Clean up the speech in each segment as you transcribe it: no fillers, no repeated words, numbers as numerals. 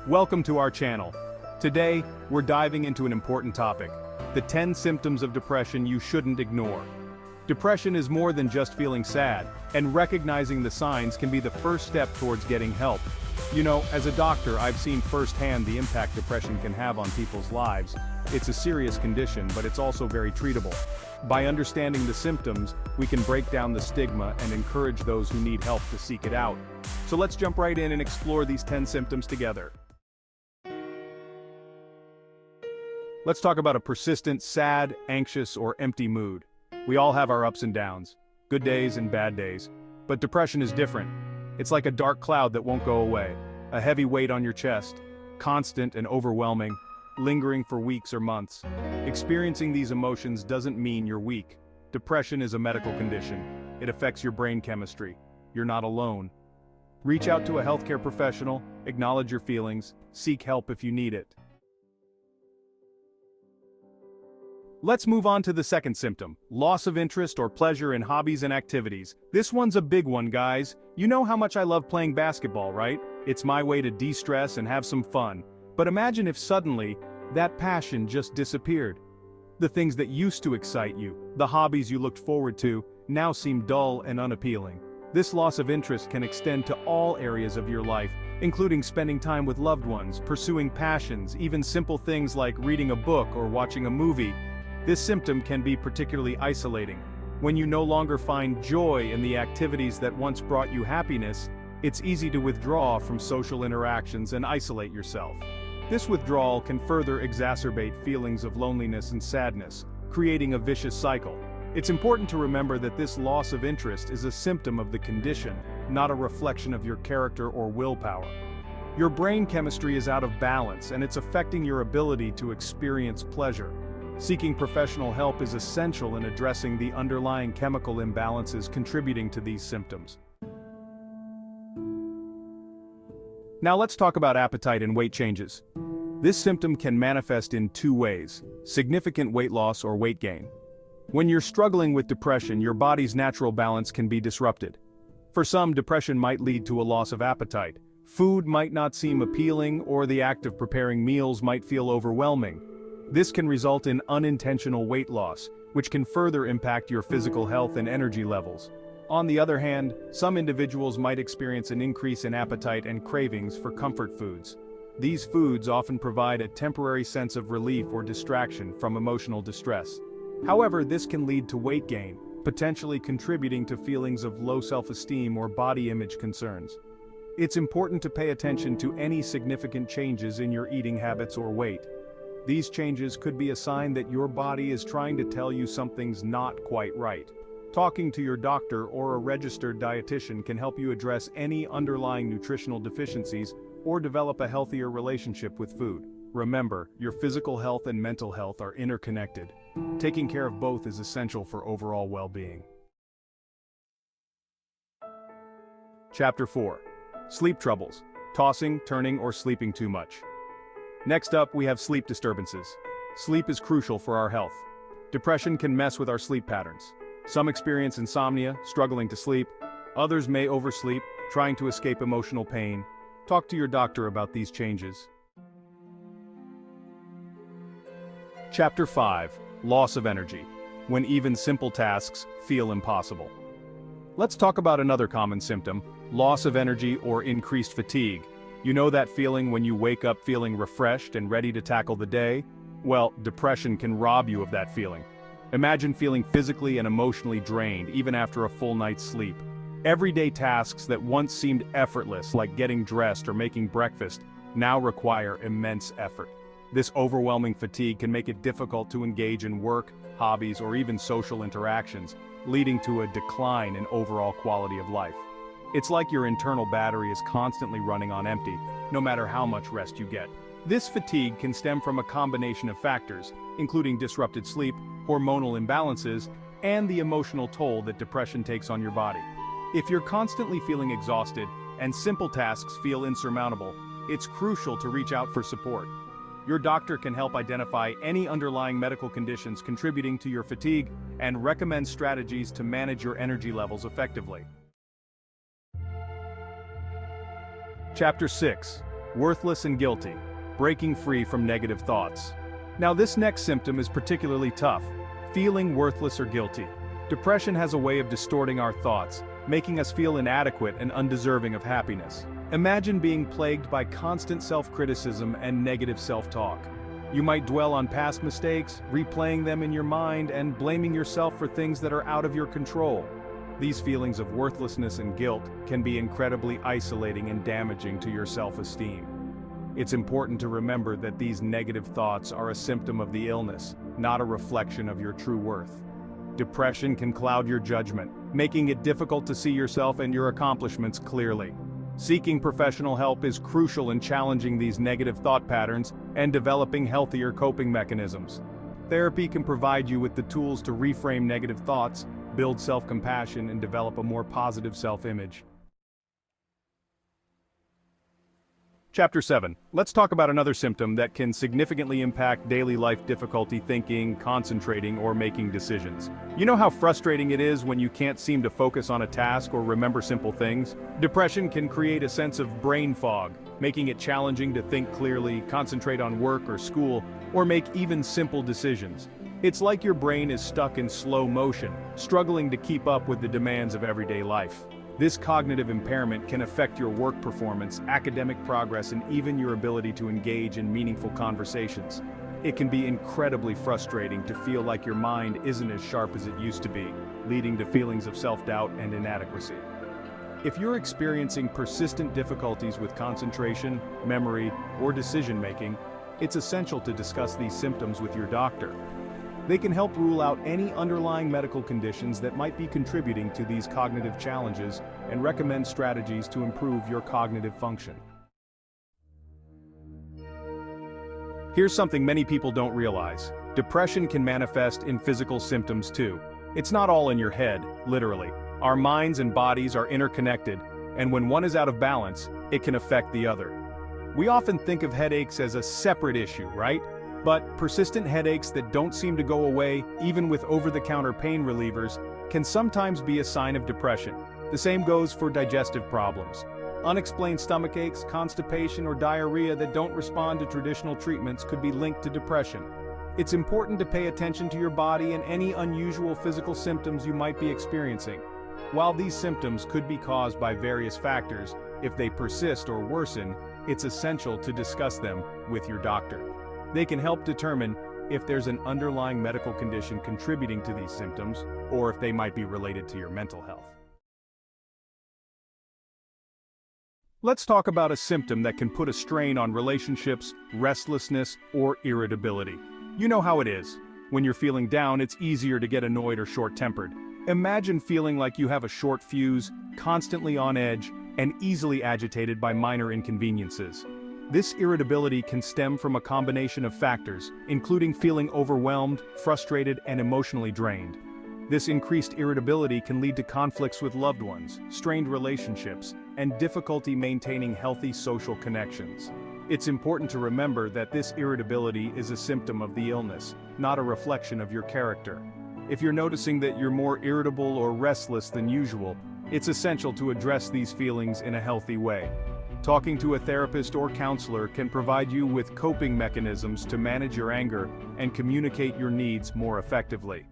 Welcome to our channel. Today, we're diving into an important topic, the 10 symptoms of depression you shouldn't ignore. Depression is more than just feeling sad, and recognizing the signs can be the first step towards getting help. You know, as a doctor, I've seen firsthand the impact depression can have on people's lives. It's a serious condition, but it's also very treatable. By understanding the symptoms, we can break down the stigma and encourage those who need help to seek it out. So let's jump right in and explore these 10 symptoms together. Let's talk about a persistent, sad, anxious, or empty mood. We all have our ups and downs, good days and bad days. But depression is different. It's like a dark cloud that won't go away, a heavy weight on your chest, constant and overwhelming, lingering for weeks or months. Experiencing these emotions doesn't mean you're weak. Depression is a medical condition. It affects your brain chemistry. You're not alone. Reach out to a healthcare professional, acknowledge your feelings, seek help if you need it. Let's move on to the second symptom, loss of interest or pleasure in hobbies and activities. This one's a big one, guys. You know how much I love playing basketball, right? It's my way to de-stress and have some fun. But imagine if suddenly, that passion just disappeared. The things that used to excite you, the hobbies you looked forward to, now seem dull and unappealing. This loss of interest can extend to all areas of your life, including spending time with loved ones, pursuing passions, even simple things like reading a book or watching a movie. This symptom can be particularly isolating. When you no longer find joy in the activities that once brought you happiness, it's easy to withdraw from social interactions and isolate yourself. This withdrawal can further exacerbate feelings of loneliness and sadness, creating a vicious cycle. It's important to remember that this loss of interest is a symptom of the condition, not a reflection of your character or willpower. Your brain chemistry is out of balance, and it's affecting your ability to experience pleasure. Seeking professional help is essential in addressing the underlying chemical imbalances contributing to these symptoms. Now let's talk about appetite and weight changes. This symptom can manifest in two ways: significant weight loss or weight gain. When you're struggling with depression, your body's natural balance can be disrupted. For some, depression might lead to a loss of appetite. Food might not seem appealing, or the act of preparing meals might feel overwhelming. This can result in unintentional weight loss, which can further impact your physical health and energy levels. On the other hand, some individuals might experience an increase in appetite and cravings for comfort foods. These foods often provide a temporary sense of relief or distraction from emotional distress. However, this can lead to weight gain, potentially contributing to feelings of low self-esteem or body image concerns. It's important to pay attention to any significant changes in your eating habits or weight. These changes could be a sign that your body is trying to tell you something's not quite right. Talking to your doctor or a registered dietitian can help you address any underlying nutritional deficiencies or develop a healthier relationship with food. Remember, your physical health and mental health are interconnected. Taking care of both is essential for overall well-being. Chapter 4. Sleep troubles, tossing, turning, or sleeping too much. Next up, we have sleep disturbances. Sleep is crucial for our health. Depression can mess with our sleep patterns. Some experience insomnia, struggling to sleep. Others may oversleep, trying to escape emotional pain. Talk to your doctor about these changes. Chapter 5. Loss of energy, when even simple tasks feel impossible. Let's talk about another common symptom, loss of energy or increased fatigue. You know that feeling when you wake up feeling refreshed and ready to tackle the day? Well, depression can rob you of that feeling. Imagine feeling physically and emotionally drained even after a full night's sleep. Everyday tasks that once seemed effortless, like getting dressed or making breakfast, now require immense effort. This overwhelming fatigue can make it difficult to engage in work, hobbies, or even social interactions, leading to a decline in overall quality of life. It's like your internal battery is constantly running on empty, no matter how much rest you get. This fatigue can stem from a combination of factors, including disrupted sleep, hormonal imbalances, and the emotional toll that depression takes on your body. If you're constantly feeling exhausted and simple tasks feel insurmountable, it's crucial to reach out for support. Your doctor can help identify any underlying medical conditions contributing to your fatigue and recommend strategies to manage your energy levels effectively. Chapter 6. worthless and guilty, breaking free from negative thoughts. Now this next symptom is particularly tough, feeling worthless or guilty. Depression has a way of distorting our thoughts, making us feel inadequate and undeserving of happiness. Imagine being plagued by constant self-criticism and negative self-talk. You might dwell on past mistakes, replaying them in your mind and blaming yourself for things that are out of your control. These feelings of worthlessness and guilt can be incredibly isolating and damaging to your self-esteem. It's important to remember that these negative thoughts are a symptom of the illness, not a reflection of your true worth. Depression can cloud your judgment, making it difficult to see yourself and your accomplishments clearly. Seeking professional help is crucial in challenging these negative thought patterns and developing healthier coping mechanisms. Therapy can provide you with the tools to reframe negative thoughts, build self-compassion, and develop a more positive self-image. Chapter 7. Let's talk about another symptom that can significantly impact daily life: difficulty thinking, concentrating, or making decisions. You know how frustrating it is when you can't seem to focus on a task or remember simple things? Depression can create a sense of brain fog, making it challenging to think clearly, concentrate on work or school, or make even simple decisions. It's like your brain is stuck in slow motion, struggling to keep up with the demands of everyday life. This cognitive impairment can affect your work performance, academic progress, and even your ability to engage in meaningful conversations. It can be incredibly frustrating to feel like your mind isn't as sharp as it used to be, leading to feelings of self-doubt and inadequacy. If you're experiencing persistent difficulties with concentration, memory, or decision-making, it's essential to discuss these symptoms with your doctor. They can help rule out any underlying medical conditions that might be contributing to these cognitive challenges and recommend strategies to improve your cognitive function. Here's something many people don't realize. Depression can manifest in physical symptoms too. It's not all in your head, literally. Our minds and bodies are interconnected, and when one is out of balance, it can affect the other. We often think of headaches as a separate issue, right? But persistent headaches that don't seem to go away, even with over-the-counter pain relievers, can sometimes be a sign of depression. The same goes for digestive problems. Unexplained stomach aches, constipation, or diarrhea that don't respond to traditional treatments could be linked to depression. It's important to pay attention to your body and any unusual physical symptoms you might be experiencing. While these symptoms could be caused by various factors, if they persist or worsen, it's essential to discuss them with your doctor. They can help determine if there's an underlying medical condition contributing to these symptoms, or if they might be related to your mental health. Let's talk about a symptom that can put a strain on relationships: restlessness or irritability. You know how it is. When you're feeling down, it's easier to get annoyed or short-tempered. Imagine feeling like you have a short fuse, constantly on edge, and easily agitated by minor inconveniences. This irritability can stem from a combination of factors, including feeling overwhelmed, frustrated, and emotionally drained. This increased irritability can lead to conflicts with loved ones, strained relationships, and difficulty maintaining healthy social connections. It's important to remember that this irritability is a symptom of the illness, not a reflection of your character. If you're noticing that you're more irritable or restless than usual, it's essential to address these feelings in a healthy way. Talking to a therapist or counselor can provide you with coping mechanisms to manage your anger and communicate your needs more effectively.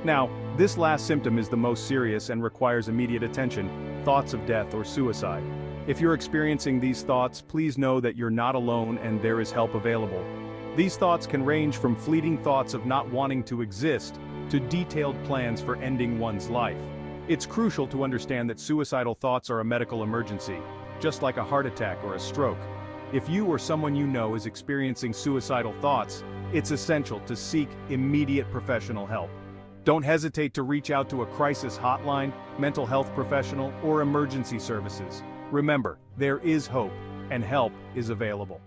Now, this last symptom is the most serious and requires immediate attention: thoughts of death or suicide. If you're experiencing these thoughts, please know that you're not alone and there is help available. These thoughts can range from fleeting thoughts of not wanting to exist to detailed plans for ending one's life. It's crucial to understand that suicidal thoughts are a medical emergency, just like a heart attack or a stroke. If you or someone you know is experiencing suicidal thoughts, it's essential to seek immediate professional help. Don't hesitate to reach out to a crisis hotline, mental health professional, or emergency services. Remember, there is hope, and help is available.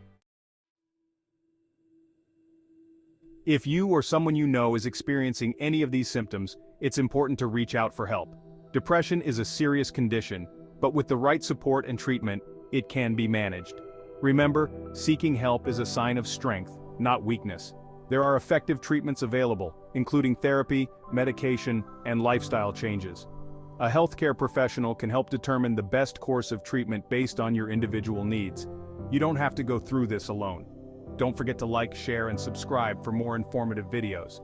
If you or someone you know is experiencing any of these symptoms, it's important to reach out for help. Depression is a serious condition, but with the right support and treatment, it can be managed. Remember, seeking help is a sign of strength, not weakness. There are effective treatments available, including therapy, medication, and lifestyle changes. A healthcare professional can help determine the best course of treatment based on your individual needs. You don't have to go through this alone. Don't forget to like, share, and subscribe for more informative videos.